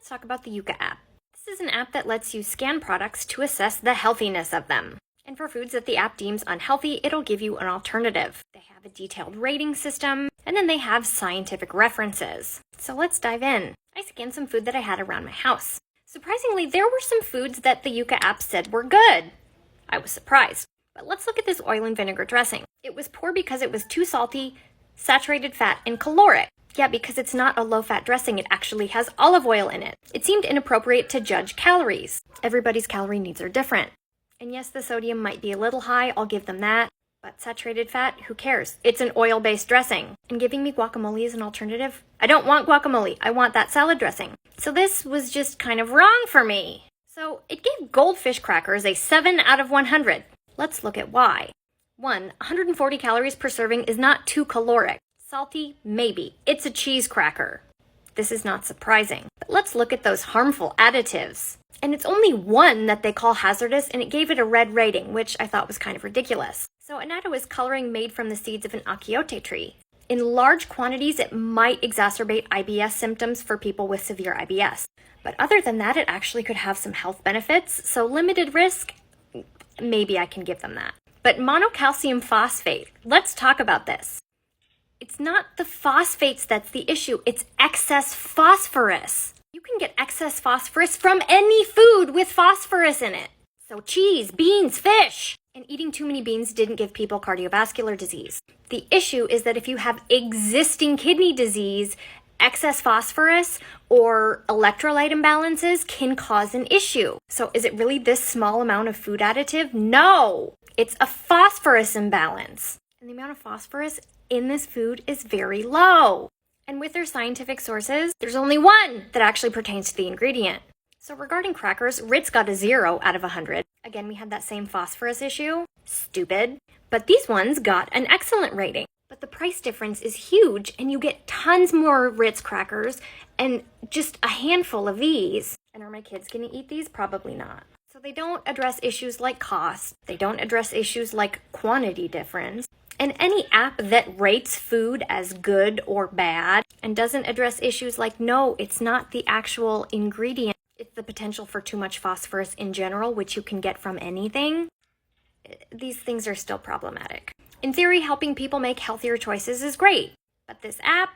let's talk about the Yuka app. This is an app that lets you scan products to assess the healthiness of them. And for foods that the app deems unhealthy, it'll give you an alternative. They have a detailed rating system, and then they have scientific references. So let's dive in. I scanned some food that I had around my house. Surprisingly, there were some foods that the Yuka app said were good. I was surprised. But let's look at this oil and vinegar dressing. It was poor because it was too salty, saturated fat, and caloric. Yeah, because it's not a low-fat dressing, it actually has olive oil in it. It seemed inappropriate to judge calories. Everybody's calorie needs are different. And yes, the sodium might be a little high, I'll give them that. But saturated fat, who cares? It's an oil-based dressing. And giving me guacamole as an alternative? I don't want guacamole, I want that salad dressing. So this was just kind of wrong for me. So it gave goldfish crackers a 7 out of 100. Let's look at why. 1, 140 calories per serving is not too caloric. Salty? Maybe. It's a cheese cracker. This is not surprising. But let's look at those harmful additives. And it's only one that they call hazardous, and it gave it a red rating, which I thought was kind of ridiculous. So annatto is coloring made from the seeds of an achiote tree. In large quantities, it might exacerbate IBS symptoms for people with severe IBS. But other than that, it actually could have some health benefits, so limited risk, maybe I can give them that. But monocalcium phosphate, let's talk about this. It's not the phosphates that's the issue, it's excess phosphorus. You can get excess phosphorus from any food with phosphorus in it. So cheese, beans, fish. And eating too many beans didn't give people cardiovascular disease. The issue is that if you have existing kidney disease, excess phosphorus or electrolyte imbalances can cause an issue. So is it really this small amount of food additive? No, it's a phosphorus imbalance. And the amount of phosphorus in this food is very low. And with their scientific sources, there's only one that actually pertains to the ingredient. So regarding crackers, Ritz got a 0 out of 100. Again, we had that same phosphorus issue. Stupid. But these ones got an excellent rating. But the price difference is huge, and you get tons more Ritz crackers and just a handful of these. And are my kids going to eat these? Probably not. So they don't address issues like cost. They don't address issues like quantity difference. And any app that rates food as good or bad and doesn't address issues like, no, it's not the actual ingredient, it's the potential for too much phosphorus in general, which you can get from anything, these things are still problematic. In theory, helping people make healthier choices is great, but this app,